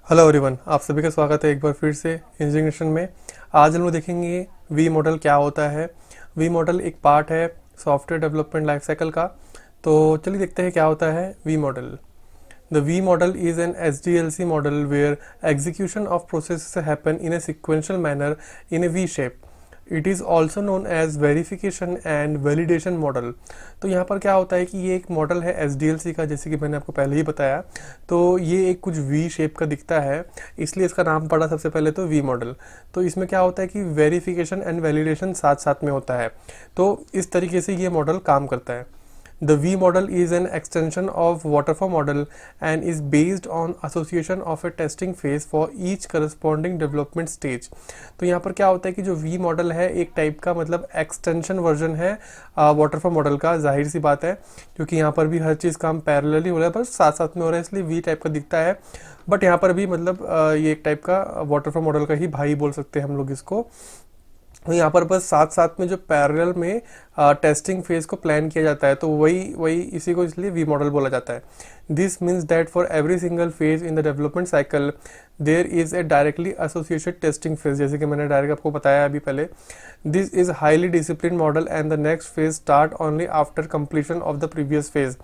Hello everyone, आप सभी का स्वागत है एक बार फिर से इंजीनियरिंग में। आज हम लोग देखेंगे वी मॉडल क्या होता है। वी मॉडल एक पार्ट है सॉफ्टवेयर डेवलपमेंट लाइफ साइकिल का। तो चलिए देखते हैं क्या होता है V model. The V model is an SDLC model where execution of process happen in a sequential manner in a V shape. It is also known as verification and validation model. तो यहाँ पर क्या होता है कि ये एक model है SDLC का, जैसे कि मैंने आपको पहले ही बताया। तो ये एक कुछ वी शेप का दिखता है, इसलिए इसका नाम पड़ा सबसे पहले तो वी मॉडल। तो इसमें क्या होता है कि वेरिफिकेशन एंड वैलिडेशन साथ साथ में होता है। तो इस तरीके से ये मॉडल काम करता है। The V model is an extension of waterfall model and is based on association of a testing phase for each corresponding development stage। तो यहाँ पर क्या होता है कि जो V मॉडल है एक टाइप का मतलब एक्सटेंशन वर्जन है वाटरफॉल मॉडल का। जाहिर सी बात है क्योंकि यहाँ पर भी हर चीज़ काम पैरेलली हो रहा है, पर साथ साथ में हो रहा है, इसलिए V टाइप का दिखता है। बट यहाँ पर भी मतलब ये एक टाइप का वाटरफॉल मॉडल का ही भाई बोल सकते हैं हम लोग इसको। तो यहाँ पर बस साथ साथ में जो पैरेलल में टेस्टिंग फेज को प्लान किया जाता है, तो वही वही इसी को इसलिए वी मॉडल बोला जाता है। This means that for every single phase in the development cycle there is a directly associated testing phase, जैसे कि मैंने डायरेक्ट आपको बताया अभी पहले। This is highly discipline model and the next phase start only after completion of the previous phase.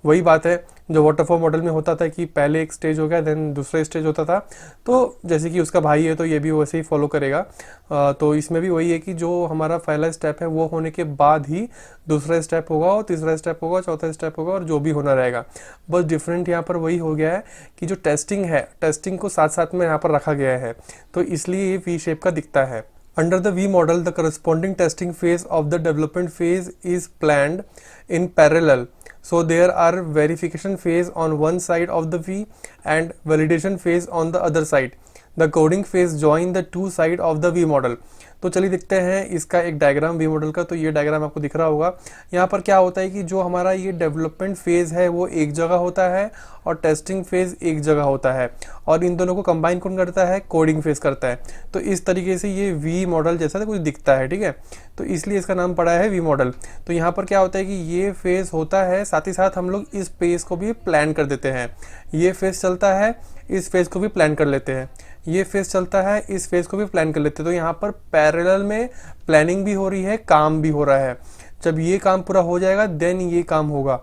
वही बात है जो वाटरफॉल मॉडल में होता था कि पहले एक स्टेज हो गया देन दूसरा स्टेज होता था। तो जैसे कि उसका भाई है तो ये भी वैसे ही फॉलो करेगा। तो इसमें भी वही है कि जो हमारा पहला स्टेप है वो होने के बाद ही दूसरा स्टेप होगा और तीसरा स्टेप होगा, चौथा स्टेप होगा और जो भी होना रहेगा। बस डिफरेंट यहाँ पर वही हो गया है कि जो टेस्टिंग है, टेस्टिंग को साथ साथ में यहाँ पर रखा गया है, तो इसलिए ये वी शेप का दिखता है। Under the V model, the corresponding testing phase of the development phase is planned in parallel. So there are verification phase on one side of the V and validation phase on the other side. The coding phase join the two side of the V model. तो चलिए देखते हैं इसका एक diagram V model का। तो ये diagram आपको दिख रहा होगा। यहाँ पर क्या होता है कि जो हमारा ये डेवलपमेंट फेज है वो एक जगह होता है और टेस्टिंग फेज एक जगह होता है, और इन दोनों को कंबाइन कौन करता है? कोडिंग फेज करता है। तो इस तरीके से ये वी मॉडल जैसा कुछ दिखता है, ठीक है। तो इसलिए इसका नाम पड़ा है वी मॉडल। तो यहाँ पर क्या होता है कि ये फेज होता है, साथ ही साथ हम लोग इस फेज को भी प्लान कर देते हैं। ये फेज चलता है, इस फेज को भी प्लान कर लेते हैं। ये फेज चलता है, इस फेज को भी प्लान कर लेते हैं। तो यहाँ पर पैरेलल में प्लानिंग भी हो रही है, काम भी हो रहा है। जब ये काम पूरा हो जाएगा देन ये काम होगा।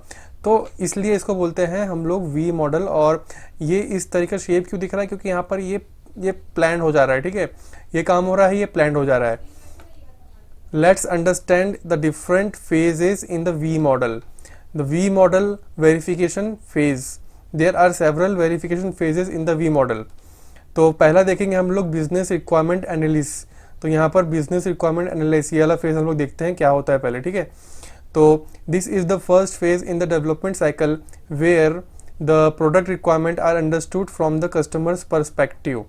तो इसलिए इसको बोलते हैं हम लोग वी मॉडल। और ये इस तरीके शेप क्यों दिख रहा है? क्योंकि यहाँ पर ये प्लान हो जा रहा है, ठीक है। ये काम हो रहा है, ये प्लान हो जा रहा है। Let's understand the different phases in the V model. The V model verification phase. There are several verification phases in the V model. तो पहला देखेंगे हम लोग बिजनेस रिक्वायरमेंट एनालिसिस। तो यहाँ पर बिजनेस रिक्वायरमेंट एनालिसिस ये वाला फेज हम लोग देखते हैं क्या होता है पहले, ठीक है। तो this is the first phase in the development cycle where the product requirement are understood from the customers perspective.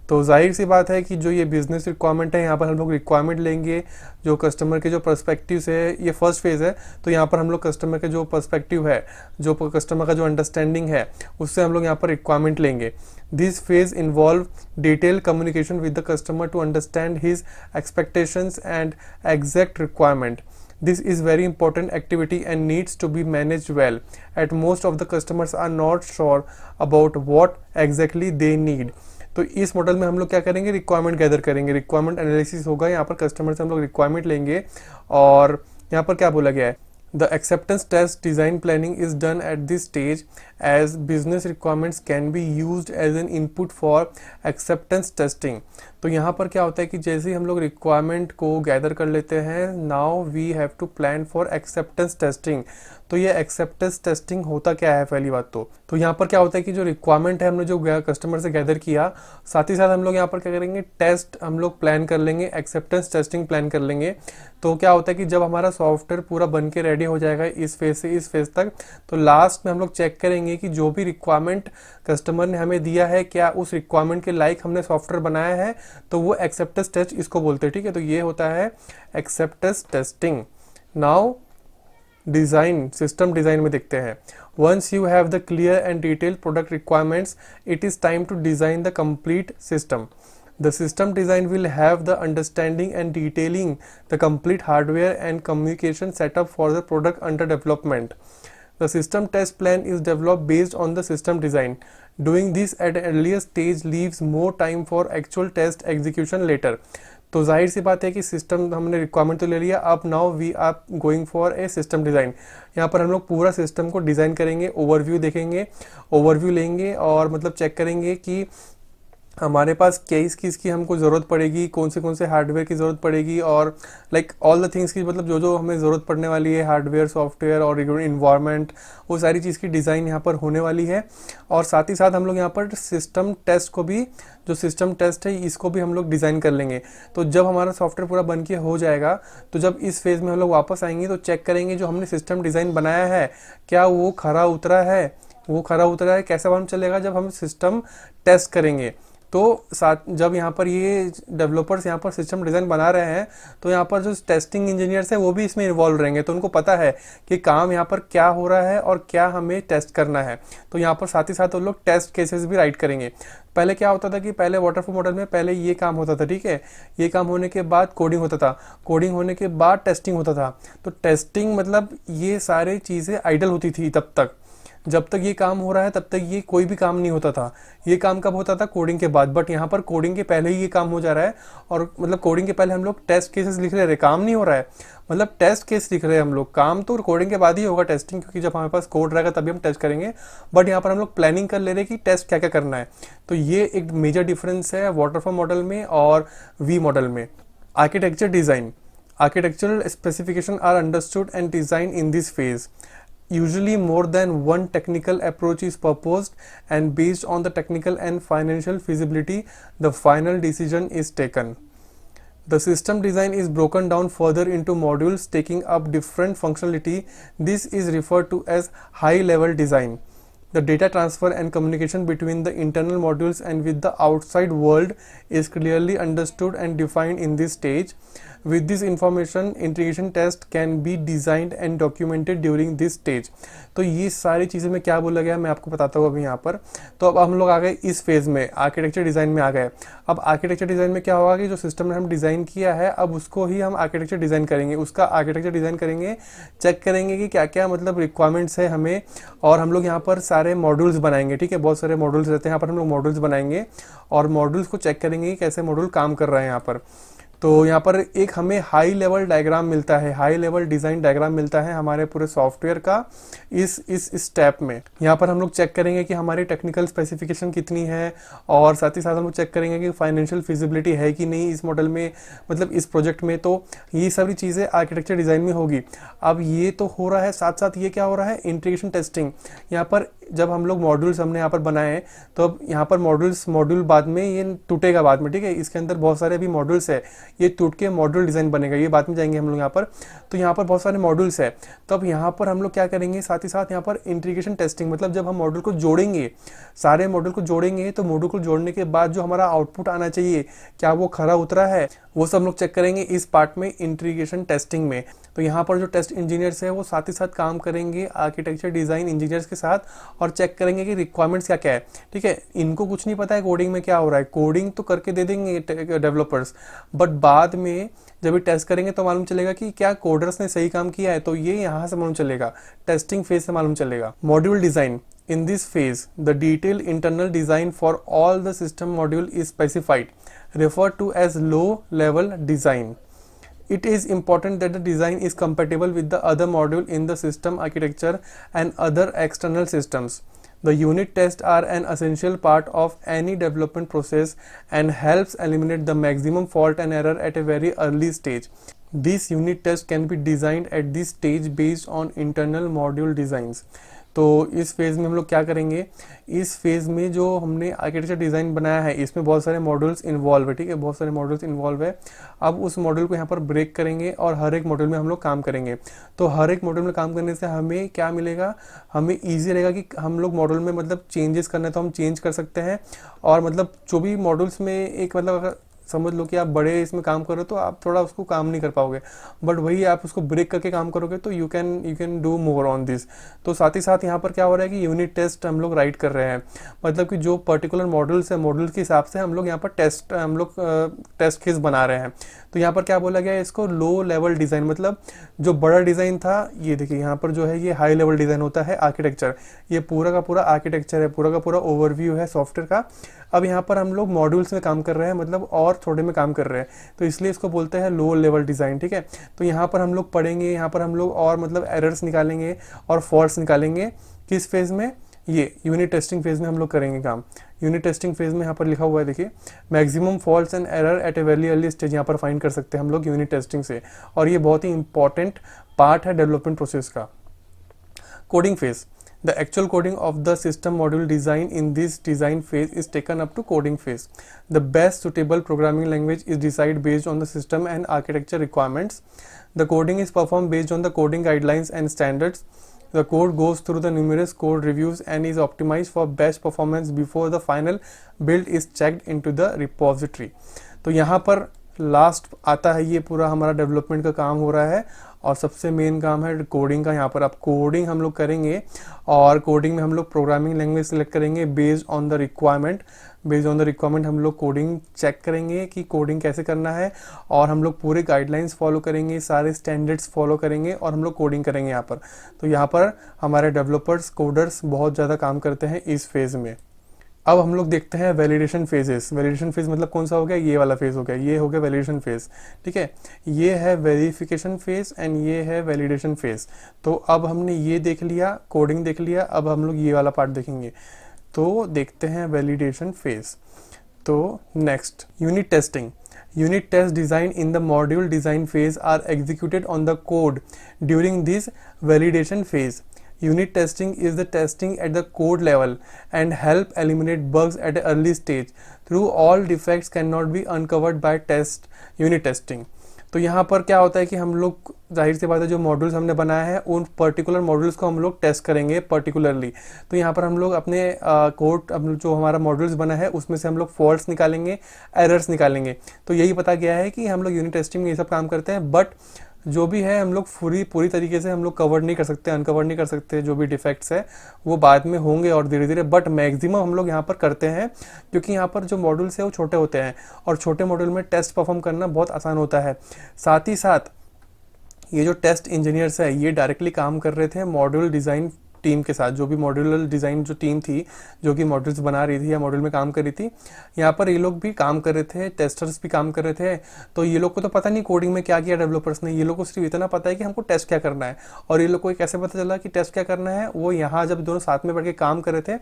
तो जाहिर सी बात है कि जो ये बिजनेस रिक्वायरमेंट है, यहाँ पर हम लोग रिक्वायरमेंट लेंगे जो कस्टमर के जो पर्सपेक्टिव से, ये फर्स्ट फेज़ है। तो यहाँ पर हम लोग कस्टमर के जो पर्सपेक्टिव है, जो कस्टमर का जो अंडरस्टैंडिंग है, उससे हम लोग यहाँ पर रिक्वायरमेंट लेंगे। This phase involve detail communication with the customer to understand his expectations and exact requirement. This is very important activity and needs to be managed well. At most of the customers are not sure about what exactly they need. तो इस model में हम लोग क्या करेंगे? Requirement gather करेंगे, requirement analysis होगा। यहाँ पर कस्टमर से हम लोग रिक्वायरमेंट लेंगे। और यहाँ पर क्या बोला गया है? The acceptance test design planning is done at this stage as business requirements can be used as an input for acceptance testing. तो यहाँ पर क्या होता है कि जैसे ही हम लोग रिक्वायरमेंट को गैदर कर लेते हैं, now we have to plan for acceptance testing. तो ये एक्सेप्टेंस टेस्टिंग होता क्या है? पहली बात तो यहाँ पर क्या होता है कि जो रिक्वायरमेंट है हमने जो कस्टमर से गैदर किया, साथ ही साथ हम लोग यहाँ पर क्या करेंगे? टेस्ट हम लोग प्लान कर लेंगे, एक्सेप्टेंस टेस्टिंग प्लान कर लेंगे। तो क्या होता है कि जब हमारा सॉफ्टवेयर पूरा बन के रेडी हो जाएगा इस फेज से इस फेज तक, तो लास्ट में हम लोग चेक करेंगे कि जो भी रिक्वायरमेंट कस्टमर ने हमें दिया है, क्या उस रिक्वायरमेंट के लाइक हमने सॉफ्टवेयर बनाया है। तो वो एक्सेप्टेंस टेस्ट इसको बोलते हैं, ठीक है। तो ये होता है acceptance testing. Now design, system design में देखते हैं। Once you have the clear and detailed product requirements, it is time to design the complete system. The system design will have the understanding and detailing the complete hardware and communication setup for the product under development. The system test plan is developed based on the system design. Doing this at earlier stage leaves more time for actual test execution later. तो जाहिर सी बात है कि system हमने requirement तो ले लिया, अब now we are going for a system design. यहाँ पर हम लोग पूरा सिस्टम को डिज़ाइन करेंगे, ओवरव्यू देखेंगे, ओवरव्यू लेंगे और मतलब चेक करेंगे कि हमारे पास किस किस की हमको ज़रूरत पड़ेगी, कौन से हार्डवेयर की ज़रूरत पड़ेगी, और लाइक ऑल द थिंग्स की मतलब जो जो हमें ज़रूरत पड़ने वाली है, हार्डवेयर, सॉफ्टवेयर और इन्वायरमेंट, वो सारी चीज़ की डिज़ाइन यहाँ पर होने वाली है। और साथ ही साथ हम लोग यहाँ पर सिस्टम टेस्ट को भी, जो सिस्टम टेस्ट है इसको भी हम लोग डिज़ाइन कर लेंगे। तो जब हमारा सॉफ्टवेयर पूरा बन के हो जाएगा, तो जब इस फेज़ में हम लोग वापस आएंगे तो चेक करेंगे जो हमने सिस्टम डिज़ाइन बनाया है क्या वो खरा उतरा है। वो खरा उतरा है कैसे मालूम चलेगा, जब हम सिस्टम टेस्ट करेंगे। तो साथ जब यहाँ पर ये डेवलपर्स यहाँ पर सिस्टम डिज़ाइन बना रहे हैं, तो यहाँ पर जो टेस्टिंग इंजीनियर्स हैं वो भी इसमें इन्वॉल्व रहेंगे, तो उनको पता है कि काम यहाँ पर क्या हो रहा है और क्या हमें टेस्ट करना है। तो यहाँ पर साथ ही साथ वो लोग टेस्ट केसेस भी राइट करेंगे। पहले क्या होता था कि पहले वाटरफॉल मॉडल में पहले ये काम होता था, ठीक है, ये काम होने के बाद कोडिंग होता था, कोडिंग होने के बाद टेस्टिंग होता था। तो टेस्टिंग मतलब ये सारी चीज़ें आइडल होती थी तब तक, जब तक ये काम हो रहा है तब तक ये कोई भी काम नहीं होता था। ये काम कब होता था, कोडिंग के बाद। बट यहाँ पर कोडिंग के पहले ही ये काम हो जा रहा है, और मतलब कोडिंग के पहले हम लोग टेस्ट केसेस लिख रहे हैं, काम नहीं हो रहा है, मतलब टेस्ट केस लिख रहे हैं हम लोग। काम तो कोडिंग के बाद ही होगा टेस्टिंग, क्योंकि जब हमारे पास कोड रहेगा तभी हम टेस्ट करेंगे। बट यहाँ पर हम लोग प्लानिंग कर ले रहे हैं कि टेस्ट क्या क्या करना है। तो ये एक मेजर डिफरेंस है वाटरफॉल मॉडल में और वी मॉडल में। Architecture design, architectural specifications are understood and designed in this phase. Usually more than one technical approach is proposed, and based on the technical and financial feasibility, the final decision is taken. The system design is broken down further into modules taking up different functionality. This is referred to as high level design. The data transfer and communication between the internal modules and with the outside world is clearly understood and defined in this stage. With this information, integration test can be designed and documented during this stage. तो ये सारी चीज़ें मैं क्या बोला गया मैं आपको बताता हूँ अभी यहाँ पर। तो अब हम लोग आ गए इस फेज़ में, आर्किटेक्चर डिज़ाइन में आ गए। अब आर्किटेक्चर डिज़ाइन में क्या होगा कि जो सिस्टम ने हम डिज़ाइन किया है, अब उसको ही हम आर्किटेक्चर डिज़ाइन करेंगे, उसका आर्किटेक्चर डिज़ाइन करेंगे, चेक करेंगे कि क्या क्या मतलब रिक्वायरमेंट्स है हमें। और हम लोग यहाँ पर सारे मॉड्यूल्स बनाएंगे, ठीक है, बहुत सारे मॉड्यूल्स रहते हैं यहाँ पर, हम लोग मॉड्यूल्स बनाएंगे और मॉड्यूल्स को चेक करेंगे कि कैसे मॉड्यूल काम कर रहे हैं यहाँ पर। तो यहाँ पर एक हमें हाई लेवल डायग्राम मिलता है, हाई लेवल डिज़ाइन डायग्राम मिलता है हमारे पूरे सॉफ्टवेयर का इस स्टेप में। यहाँ पर हम लोग चेक करेंगे कि हमारी टेक्निकल स्पेसिफिकेशन कितनी है, और साथ ही साथ हम लोग चेक करेंगे कि फाइनेंशियल फिजिबिलिटी है कि नहीं इस मॉडल में, मतलब इस प्रोजेक्ट में। तो ये सारी चीज़ें आर्किटेक्चर डिज़ाइन में होगी। अब ये तो हो रहा है, साथ साथ ये क्या हो रहा है, इंटीग्रेशन टेस्टिंग। यहाँ पर जब हम लोग मॉड्यूल्स हमने यहाँ पर बनाए, तो अब यहाँ पर मॉड्यूल बाद में ये टूटेगा बाद में, ठीक है, इसके अंदर बहुत सारे अभी मॉड्यूल्स है, ये टूट के मॉड्यूल डिज़ाइन बनेगा, ये बाद में जाएंगे हम लोग यहाँ पर। तो यहाँ पर बहुत सारे मॉड्यूल्स है, तो अब यहाँ पर हम लोग क्या करेंगे, साथ ही साथ यहाँ पर इंटीग्रेशन टेस्टिंग, मतलब जब हम मॉड्यूल को जोड़ेंगे, सारे मॉड्यूल को जोड़ेंगे, तो मॉड्यूल को जोड़ने के बाद जो हमारा आउटपुट आना चाहिए क्या वो खरा उतरा है, वो सब हम लोग चेक करेंगे इस पार्ट में, इंटीग्रेशन टेस्टिंग में। तो यहाँ पर जो टेस्ट इंजीनियर्स है वो साथ ही साथ काम करेंगे आर्किटेक्चर डिज़ाइन इंजीनियर्स के साथ, और चेक करेंगे कि रिक्वायरमेंट्स क्या क्या है, ठीक है। इनको कुछ नहीं पता है कोडिंग में क्या हो रहा है, कोडिंग तो करके दे देंगे डेवलपर्स, बट बाद में जब ये टेस्ट करेंगे तो मालूम चलेगा कि क्या कोडर्स ने सही काम किया है। तो ये यहाँ से मालूम चलेगा, टेस्टिंग फेज से मालूम चलेगा। Module design, in this phase the detailed internal design for all the system module is specified, referred to as low level design. It is important that the design is compatible with the other module in the system architecture and other external systems. The unit tests are an essential part of any development process and helps eliminate the maximum fault and error at a very early stage. These unit tests can be designed at this stage based on internal module designs. तो इस phase में हम लोग क्या करेंगे, इस phase में जो हमने आर्किटेक्चर डिज़ाइन बनाया है इसमें बहुत सारे मॉड्यूल्स इन्वॉल्व है, ठीक है, बहुत सारे मॉड्यूल्स इन्वॉल्व है। अब उस मॉड्यूल को यहाँ पर ब्रेक करेंगे और हर एक मॉड्यूल में हम लोग काम करेंगे। तो हर एक मॉड्यूल में काम करने से हमें क्या मिलेगा, हमें ईजी रहेगा कि हम लोग मॉड्यूल में मतलब चेंजेस करना है तो हम चेंज कर सकते हैं। और मतलब जो भी मॉड्यूल्स में एक मतलब समझ लो कि आप बड़े इसमें काम करो तो आप थोड़ा उसको काम नहीं कर पाओगे, बट वही आप उसको ब्रेक करके काम करोगे तो you can do more on this. तो साथ ही साथ यहाँ पर क्या हो रहा है कि यूनिट टेस्ट हम लोग राइट कर रहे हैं, मतलब कि जो पर्टिकुलर मॉडल्स है, मॉडल के हिसाब से हम लोग यहाँ पर टेस्ट केस बना रहे हैं। तो यहाँ पर क्या बोला गया है, इसको लो लेवल डिज़ाइन, मतलब जो बड़ा डिज़ाइन था, ये देखिए यहाँ पर जो है ये हाई लेवल डिज़ाइन होता है आर्किटेक्चर, ये पूरा का पूरा आर्किटेक्चर है, पूरा का पूरा ओवरव्यू है सॉफ्टवेयर का। अब यहाँ पर हम लोग मॉड्यूल्स में काम कर रहे हैं, मतलब और थोड़े में काम कर रहे हैं, तो इसलिए इसको बोलते हैं लो लेवल डिज़ाइन, ठीक है। तो यहाँ पर हम लोग पढ़ेंगे, यहाँ पर हम लोग और मतलब एरर्स निकालेंगे और फॉल्ट्स निकालेंगे, किस फेज़ में, ये यूनिट टेस्टिंग फेज़ में हम लोग करेंगे काम। यूनिट टेस्टिंग फेज़ में यहाँ पर लिखा हुआ है, देखिए maximum faults and error eight a very early stage, यहाँ पर फाइंड कर सकते हैं हम लोग यूनिट टेस्टिंग से, और ये बहुत ही इंपॉर्टेंट पार्ट है डेवलपमेंट प्रोसेस का। Coding phase, the actual coding of the system module design in this design phase is taken up to coding phase. The best suitable programming language is decided based on the system and architecture requirements. The coding is performed based on the coding guidelines and standards. The code goes through the numerous code reviews and is optimized for best performance before the final build is checked into the repository. तो यहाँ पर last आता है, ये पूरा हमारा development का काम हो रहा है, और सबसे मेन काम है कोडिंग का। यहाँ पर आप कोडिंग हम लोग करेंगे, और कोडिंग में हम लोग प्रोग्रामिंग लैंग्वेज सेलेक्ट करेंगे based on the requirement. Based on the requirement हम लोग कोडिंग चेक करेंगे कि कोडिंग कैसे करना है, और हम लोग पूरे गाइडलाइंस फॉलो करेंगे, सारे स्टैंडर्ड्स फॉलो करेंगे, और हम लोग कोडिंग करेंगे यहाँ पर। तो यहाँ पर हमारे डेवलपर्स, कोडर्स बहुत ज़्यादा काम करते हैं इस फेज़ में। अब हम लोग देखते हैं वैलिडेशन फेजेस। वैलिडेशन फेज मतलब कौन सा हो गया, ये वाला फेज हो गया, ये हो गया वैलिडेशन फेज, ठीक है। ये है वेरिफिकेशन फेज एंड ये है वैलिडेशन फेज। तो अब हमने ये देख लिया, कोडिंग देख लिया, अब हम लोग ये वाला पार्ट देखेंगे। तो देखते हैं वैलिडेशन फेज। तो next, unit testing. Unit tests designed in the module design phase are executed on the code during this validation phase. Unit testing is the testing at the code level and help eliminate bugs at an early stage. Through all defects cannot be uncovered by unit testing. तो यहाँ पर क्या होता है कि हम लोग, जाहिर सी बात है, जो मॉड्यूल्स हमने बनाए हैं उन पर्टिकुलर मॉड्यूल्स को हम लोग टेस्ट करेंगे पर्टिकुलरली। तो यहाँ पर हम लोग अपने कोड, जो हमारा मॉड्यूल्स बना है उसमें से हम लोग फॉल्ट्स निकालेंगे, एरर्स निकालेंगे। तो यही पता गया है कि हम लोग यूनिट टेस्टिंग में ये सब काम करते हैं, बट जो भी है हम लोग पूरी तरीके से हम लोग कवर नहीं कर सकते, अनकवर नहीं कर सकते। जो भी डिफेक्ट्स है वो बाद में होंगे और धीरे धीरे, बट मैक्सिमम हम लोग यहाँ पर करते हैं, क्योंकि यहाँ पर जो मॉड्यूल्स है वो छोटे होते हैं, और छोटे मॉड्यूल में टेस्ट परफॉर्म करना बहुत आसान होता है। साथ ही साथ ये जो टेस्ट इंजीनियर्स है ये डायरेक्टली काम कर रहे थे मॉड्यूल डिज़ाइन टीम के साथ, जो भी मॉड्यूलर डिज़ाइन जो टीम थी, जो कि मॉड्यूल्स बना रही थी या मॉड्यूल में काम कर रही थी, यहाँ पर ये लोग भी काम कर रहे थे, टेस्टर्स भी काम कर रहे थे। तो ये लोग को तो पता नहीं कोडिंग में क्या किया डेवलपर्स ने, ये लोग को सिर्फ इतना पता है कि हमको टेस्ट क्या करना है। और ये लोग को कैसे पता चला कि टेस्ट क्या करना है, वो यहाँ जब दोनों साथ में बैठ के काम कर रहे थे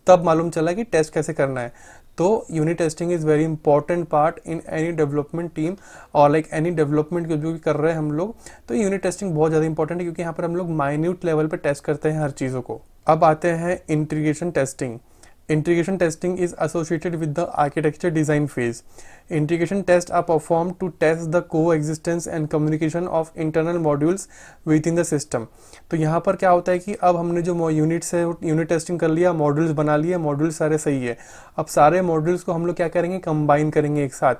तब मालूम चला कि टेस्ट कैसे करना है। तो unit testing is very important part in any development team, और लाइक एनी डेवलपमेंट जो भी कर रहे हैं हम लोग, तो यूनिट टेस्टिंग बहुत ज़्यादा इंपॉर्टेंट है, क्योंकि यहाँ पर हम लोग माइन्यूट लेवल पे टेस्ट करते हैं हर चीज़ों को। अब आते हैं integration testing. Integration testing is associated with the architecture design phase. Integration tests are performed to test the coexistence and communication of internal modules within the system. तो यहाँ पर क्या होता है कि अब हमने जो यूनिट्स है, यूनिट टेस्टिंग कर लिया, मॉड्यूल्स बना लिए, मॉड्यूल्स सारे सही है। अब सारे मॉड्यूल्स को हम लोग क्या करेंगे, कंबाइन करेंगे एक साथ।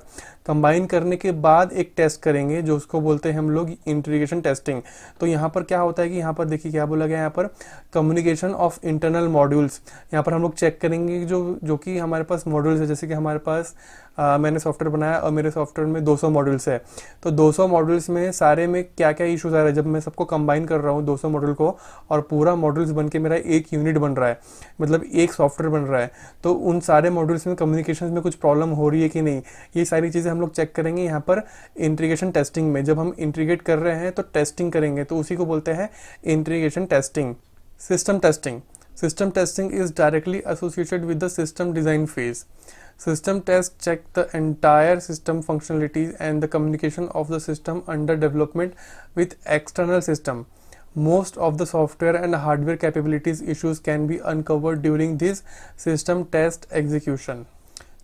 कंबाइन करने के बाद एक टेस्ट करेंगे, जो उसको बोलते हैं हम लोग इंटीग्रेशन टेस्टिंग। तो यहाँ पर क्या होता है कि यहाँ पर देखिए क्या बोला गया, यहाँ पर कम्युनिकेशन ऑफ इंटरनल मॉड्यूल्स। यहाँ पर हम लोग चेक करेंगे जो कि हमारे पास मॉड्यूल्स है, जैसे कि हमारे पास मैंने सॉफ्टवेयर बनाया और मेरे सॉफ्टवेयर में 200 मॉड्यूल्स है। तो 200 मॉड्यूल्स में सारे में क्या क्या इश्यूज आ रहे हैं, जब मैं सबको कंबाइन कर रहा हूँ 200 मॉड्यूल को, और पूरा मॉड्यूल्स बन के मेरा एक यूनिट बन रहा है, मतलब एक सॉफ्टवेयर बन रहा है, तो उन सारे मॉड्यूल्स में कम्युनिकेशन में कुछ प्रॉब्लम हो रही है कि नहीं, ये सारी चीज़ें हम लोग चेक करेंगे यहाँ पर इंटीग्रेशन टेस्टिंग में। जब हम इंटीग्रेट कर रहे हैं तो टेस्टिंग करेंगे, तो उसी को बोलते हैं integration testing. System testing. System testing is directly associated with the system design phase. System tests check the entire system functionalities and the communication of the system under development with external system. Most of the software and hardware capabilities issues can be uncovered during this system test execution.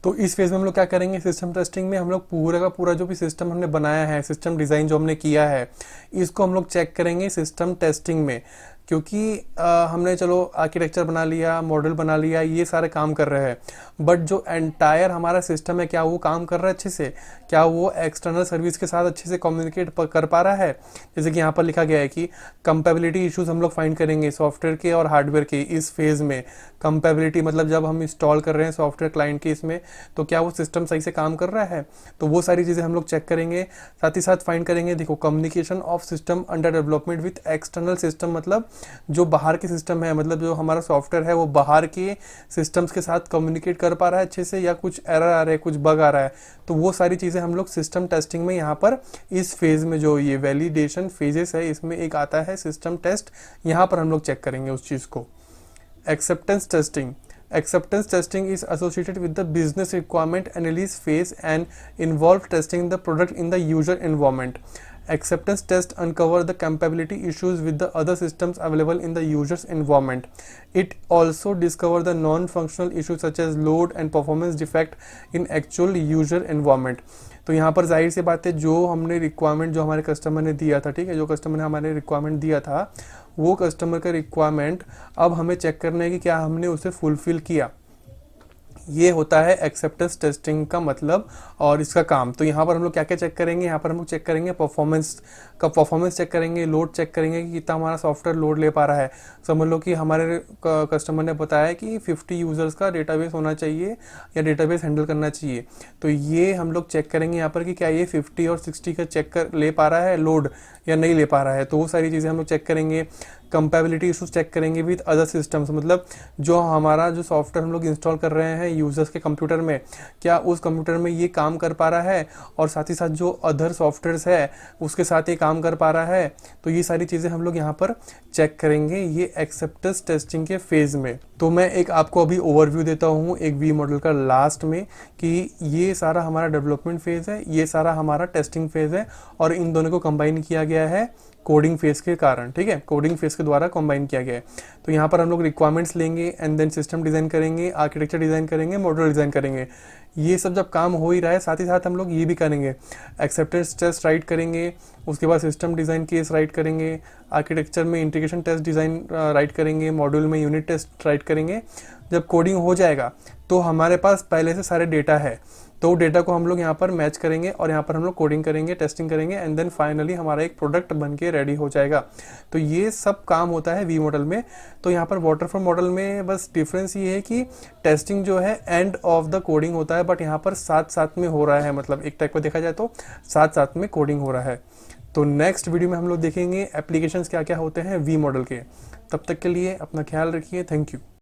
तो इस phase में हम लोग क्या करेंगे, system testing में हम लोग पूरा का पूरा जो भी सिस्टम हमने बनाया है, सिस्टम डिज़ाइन जो हमने किया है, इसको हम लोग चेक करेंगे सिस्टम टेस्टिंग में। क्योंकि हमने चलो आर्किटेक्चर बना लिया, मॉडल बना लिया, ये सारे काम कर रहे हैं, बट जो एंटायर हमारा सिस्टम है क्या वो काम कर रहा है अच्छे से, क्या वो एक्सटर्नल सर्विस के साथ अच्छे से कम्युनिकेट कर पा रहा है। जैसे कि यहाँ पर लिखा गया है कि कंपेबिलिटी इश्यूज हम लोग फाइंड करेंगे सॉफ्टवेयर के और हार्डवेयर के इस फेज में। कंपेबिलिटी मतलब जब हम इंस्टॉल कर रहे हैं सॉफ्टवेयर क्लाइंट के इसमें, तो क्या वो सिस्टम सही से काम कर रहा है, तो वो सारी चीज़ें हम लोग चेक करेंगे। साथ ही साथ फाइंड करेंगे, देखो communication of system under development with external system, मतलब जो बाहर के सिस्टम है, मतलब जो हमारा सॉफ्टवेयर है वो बाहर के सिस्टम्स के साथ कम्युनिकेट कर पा रहा है अच्छे से, या कुछ एरर आ रहा है, कुछ बग आ रहा है। तो वो सारी चीज़ें हम लोग सिस्टम टेस्टिंग में यहाँ पर इस फेज़ में, जो ये वैलिडेशन फेजेस है, इसमें एक आता है सिस्टम टेस्ट, यहाँ पर हम लोग चेक करेंगे उस चीज़ को। Acceptance testing, acceptance testing is associated with the business requirement analysis phase and involve testing the product in the user environment. Acceptance tests uncover the compatibility issues with the other systems available in the user's environment. It also discover the non-functional issues such as load and performance defect in actual user environment. तो यहाँ पर जाहिर सी बात है, जो हमने requirement जो हमारे कस्टमर ने दिया था, ठीक है, जो कस्टमर ने हमारे रिक्वायरमेंट दिया था, वो कस्टमर का रिक्वायरमेंट अब हमें चेक करना है कि क्या हमने उसे फुलफिल किया। ये होता है एक्सेप्टेंस टेस्टिंग का मतलब और इसका काम। तो यहाँ पर हम लोग क्या क्या चेक करेंगे, यहाँ पर हम लोग चेक करेंगे परफॉर्मेंस का, परफॉर्मेंस चेक करेंगे, लोड चेक करेंगे कि कितना हमारा सॉफ्टवेयर लोड ले पा रहा है। समझ लो कि हमारे कस्टमर ने बताया कि 50 यूज़र्स का डेटाबेस होना चाहिए या डेटाबेस हैंडल करना चाहिए, तो ये हम लोग चेक करेंगे यहाँ पर कि क्या ये 50 और 60 का चेक कर ले पा रहा है लोड या नहीं ले पा रहा है। तो वो सारी चीज़ें हम लोग चेक करेंगे। कंपेबिलिटी इशूज चेक करेंगे विद अदर सिस्टम्स, मतलब जो हमारा जो सॉफ्टवेयर हम लोग इंस्टॉल कर रहे हैं यूज़र्स के कंप्यूटर में, क्या उस कंप्यूटर में ये काम कर पा रहा है, और साथ ही साथ जो अदर सॉफ्टवेयर्स है उसके साथ ये काम कर पा रहा है। तो ये सारी चीज़ें हम लोग यहाँ पर चेक करेंगे ये एक्सेप्टेंस टेस्टिंग के फेज़ में। तो मैं एक आपको अभी ओवरव्यू देता हूँ एक वी मॉडल का लास्ट में, कि ये सारा हमारा डेवलपमेंट फेज़ है, ये सारा हमारा टेस्टिंग फेज़ है, और इन दोनों को कंबाइन किया गया है कोडिंग फेज के कारण, ठीक है, कोडिंग फेज के द्वारा कंबाइन किया गया है। तो यहाँ पर हम लोग रिक्वायरमेंट्स लेंगे एंड देन सिस्टम डिज़ाइन करेंगे, आर्किटेक्चर डिज़ाइन करेंगे, मॉडल डिज़ाइन करेंगे। ये सब जब काम हो ही रहा है, साथ ही साथ हम लोग ये भी करेंगे, एक्सेप्टेंस टेस्ट राइट करेंगे, उसके बाद सिस्टम डिज़ाइन केस राइट करेंगे, आर्किटेक्चर में इंटीग्रेशन टेस्ट डिज़ाइन राइट करेंगे, मॉड्यूल में यूनिट टेस्ट राइट करेंगे। जब कोडिंग हो जाएगा तो हमारे पास पहले से सारे डेटा है, तो डेटा को हम लोग यहाँ पर मैच करेंगे और यहाँ पर हम लोग कोडिंग करेंगे, टेस्टिंग करेंगे, एंड देन फाइनली हमारा एक प्रोडक्ट बन के रेडी हो जाएगा। तो ये सब काम होता है वी मॉडल में। तो यहाँ पर वाटरफॉल मॉडल में बस डिफरेंस ये है कि टेस्टिंग जो है एंड ऑफ द कोडिंग होता है, बट यहाँ पर साथ साथ में हो रहा है, मतलब एक टाइप का देखा जाए तो साथ साथ में कोडिंग हो रहा है। तो नेक्स्ट वीडियो में हम लोग देखेंगे एप्लीकेशंस क्या क्या होते हैं वी मॉडल के। तब तक के लिए अपना ख्याल रखिए, थैंक यू।